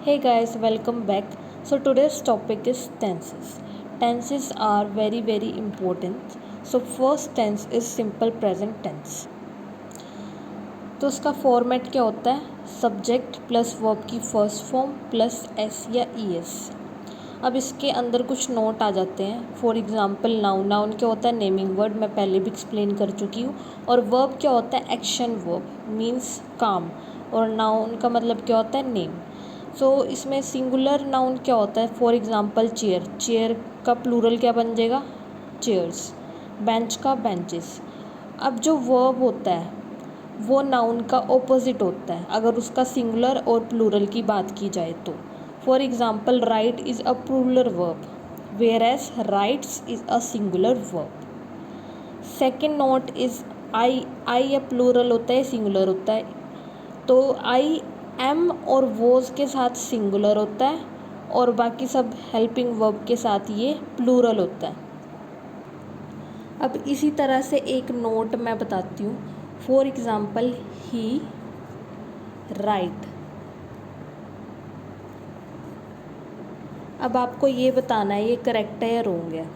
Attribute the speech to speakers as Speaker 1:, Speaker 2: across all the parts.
Speaker 1: Hey guys, welcome back. So today's topic is tenses. Tenses are very important. So first tense is simple present tense. तो उसका format क्या होता है? Subject plus verb की first form plus S या E S. अब इसके अंदर कुछ नोट आ जाते हैं। फॉर एग्जांपल नाउन क्या होता है? नेमिंग वर्ड, मैं पहले भी एक्सप्लेन कर चुकी हूँ। और वर्ब क्या होता है? एक्शन वर्ब, मीन्स काम। और नाउन का मतलब क्या होता है? नेम। सो इसमें सिंगुलर नाउन क्या होता है? फॉर एग्जांपल चेयर, चेयर का प्लूरल क्या बन जाएगा? चेयर्स। बेंच का बेंचेस। अब जो वर्ब होता है वो नाउन का ऑपोजिट होता है अगर उसका सिंगुलर और प्लूरल की बात की जाए तो। For example right is a plural verb, whereas rights is a singular verb. Second note is I या प्लूरल होता है, सिंगुलर होता है। तो आई एम और वोज के साथ सिंगुलर होता है और बाकी सब हेल्पिंग वर्ब के साथ ये प्लूरल होता है। अब इसी तरह से एक नोट मैं बताती हूँ। For example he right. अब आपको ये बताना है ये करेक्ट है या रॉन्ग है।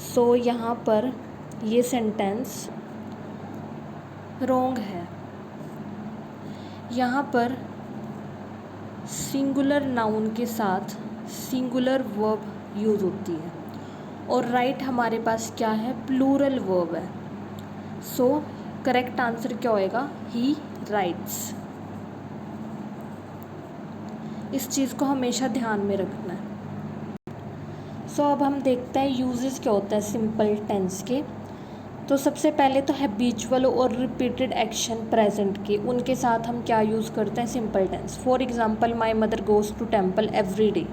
Speaker 1: सो यहाँ पर ये सेंटेंस रॉन्ग है। यहाँ पर सिंगुलर नाउन के साथ सिंगुलर वर्ब यूज़ होती है और राइट हमारे पास क्या है? प्लूरल वर्ब है। सो करेक्ट आंसर क्या होएगा? ही राइट्स। इस चीज़ को हमेशा ध्यान में रखना है। सो अब हम देखते हैं यूजेस क्या होता है सिंपल टेंस के। तो सबसे पहले तो हैबिचुअल और रिपीटेड एक्शन प्रेजेंट के, उनके साथ हम क्या यूज़ करते हैं? Simple tense. For example my mother goes to temple every day.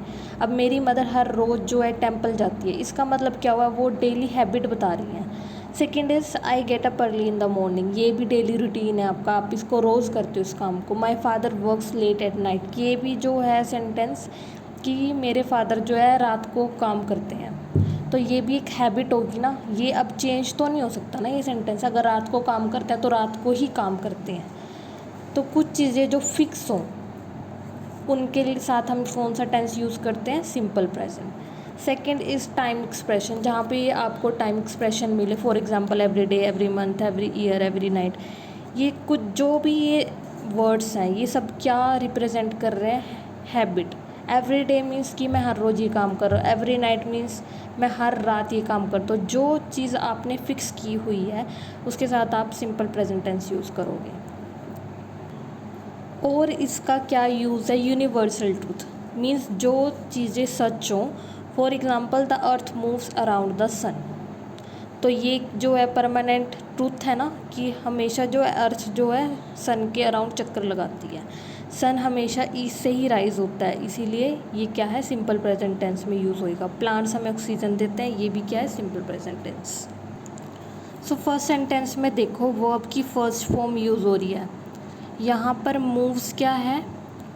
Speaker 1: अब मेरी मदर हर रोज़ जो है टेम्पल जाती है, इसका मतलब क्या हुआ? वो डेली हैबिट बता रही हैं। Second is I get up early in the morning, ये भी डेली रूटीन है आपका, आप इसको रोज़ करते हो इस काम को। My father works late at night, ये भी जो है सेंटेंस कि मेरे फादर जो है रात को काम करते हैं, तो ये भी एक हैबिट होगी ना। ये अब चेंज तो नहीं हो सकता ना ये सेंटेंस, अगर रात को काम करता है तो रात को ही काम करते हैं। तो कुछ चीज़ें जो फिक्स हों उनके साथ हम कौन सा टेंस यूज़ करते हैं? Simple present. Second is time expression, जहाँ पे आपको टाइम एक्सप्रेशन मिले। For example every day, every month, every year, every night. ये कुछ जो भी ये वर्ड्स हैं ये सब क्या रिप्रेजेंट कर रहे हैं? हैबिट। एवरी डे मीन्स कि मैं हर रोज़ ये काम कर रहा हूँ। एवरी नाइट मीन्स मैं हर रात ये काम करता हूँ। जो चीज़ आपने फिक्स की हुई है उसके साथ आप सिंपल प्रेजेंट टेंस यूज़ करोगे। और इसका क्या यूज़ है? यूनिवर्सल ट्रूथ, मीन्स जो चीज़ें सच हों। For example the earth moves around the sun, तो ये जो है परमानेंट ट्रूथ है ना कि हमेशा जो है अर्थ जो है सन के अराउंड चक्कर लगाती है। सन हमेशा ईस्ट से ही राइज होता है, इसीलिए ये क्या है? सिंपल प्रेजेंट टेंस में यूज़ होएगा। प्लांट्स हमें ऑक्सीजन देते हैं, ये भी क्या है? Simple present tense. So first sentence में देखो वर्ब की फर्स्ट फॉर्म यूज़ हो रही है। यहाँ पर मूव्स क्या है?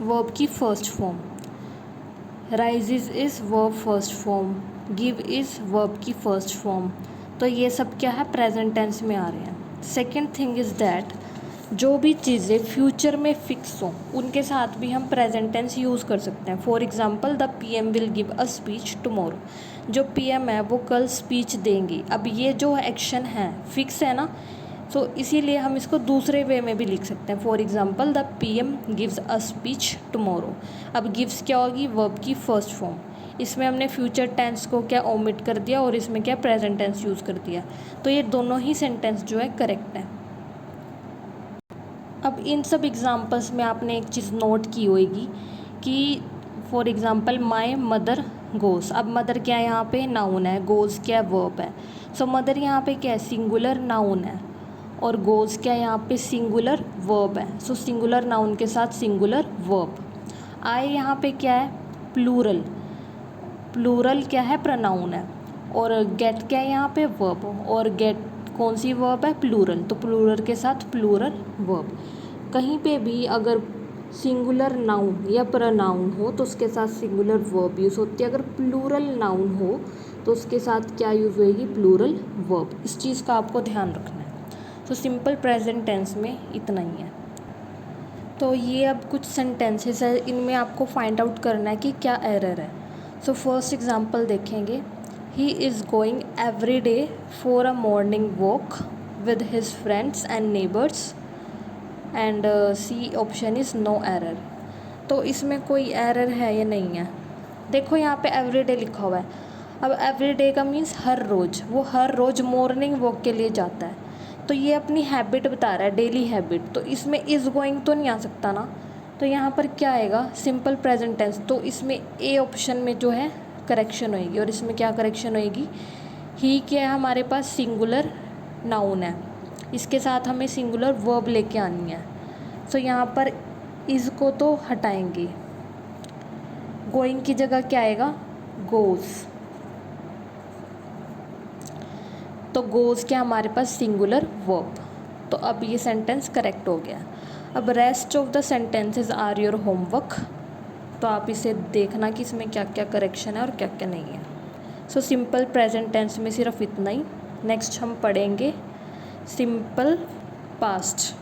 Speaker 1: वर्ब की first form. Rises is verb first form. Give is verb की फर्स्ट फॉर्म। तो ये सब क्या है? प्रेजेंट टेंस में आ रहे हैं। सेकेंड थिंग इज़ दैट जो भी चीज़ें फ्यूचर में फिक्स हों उनके साथ भी हम प्रेजेंट टेंस यूज़ कर सकते हैं। For example the PM will give a speech tomorrow, जो पीएम है वो कल स्पीच देंगे। अब ये जो एक्शन है फिक्स है ना, सो इसीलिए हम इसको दूसरे वे में भी लिख सकते हैं। For example the PM gives a speech tomorrow. अब गिव्स क्या होगी? वर्ब की फर्स्ट फॉर्म। इसमें हमने फ्यूचर टेंस को क्या ओमिट कर दिया और इसमें क्या प्रेजेंट टेंस यूज़ कर दिया, तो ये दोनों ही सेंटेंस जो है करेक्ट है। अब इन सब एग्जांपल्स में आपने एक चीज़ नोट की होगी कि for example my mother goes. अब मदर क्या है? यहाँ पे नाउन है, गोज़ क्या है? वर्ब है। सो मदर यहाँ पे क्या है? सिंगुलर नाउन है और गोज़ क्या है? यहाँ पे सिंगुलर वर्ब है। सो सिंगुलर नाउन के साथ सिंगुलर वर्ब। आई यहाँ पे क्या है? प्लूरल। प्लूरल क्या है? प्रोनाउन है। और गेट क्या है? यहाँ पे वर्ब। और गेट कौन सी वर्ब है? प्लूरल। तो प्लूरल के साथ प्लूरल वर्ब। कहीं पे भी अगर सिंगुलर नाउन या प्रोनाउन हो तो उसके साथ सिंगुलर वर्ब यूज़ होती है। अगर प्लूरल नाउन हो तो उसके साथ क्या यूज़ होएगी? Plural verb. इस चीज़ का आपको ध्यान रखना है। तो सिंपल प्रेजेंट टेंस में इतना ही है। तो ये अब कुछ सेंटेंसेस है, इनमें आपको फाइंड आउट करना है कि क्या एरर है। सो फर्स्ट एग्जांपल देखेंगे, he is going every day for a morning walk with his friends and neighbours and C option is no error. तो इसमें कोई एरर है या नहीं है? देखो यहाँ पे एवरीडे लिखा हुआ है। अब एवरीडे का मीन्स हर रोज़, वो हर रोज़ मॉर्निंग वॉक के लिए जाता है, तो ये अपनी हैबिट बता रहा है, डेली हैबिट। तो इसमें इज़ गोइंग तो नहीं आ सकता ना, तो यहाँ पर क्या आएगा? Simple present tense. तो इसमें ए ऑप्शन में जो है करेक्शन होएगी, और इसमें क्या करेक्शन होएगी? ही क्या है हमारे पास? सिंगुलर नाउन है, इसके साथ हमें सिंगुलर वर्ब लेके आनी है। सो यहाँ पर इज़ को तो हटाएंगे, गोइंग की जगह क्या आएगा? गोज़। तो गोज़ क्या हमारे पास? Singular verb. तो अब ये सेंटेंस करेक्ट हो गया। अब rest of the sentences are your homework. तो आप इसे देखना कि इसमें क्या क्या करेक्शन है और क्या क्या नहीं है। सो सिंपल प्रेजेंट टेंस में सिर्फ इतना ही। नेक्स्ट हम पढ़ेंगे सिंपल पास्ट।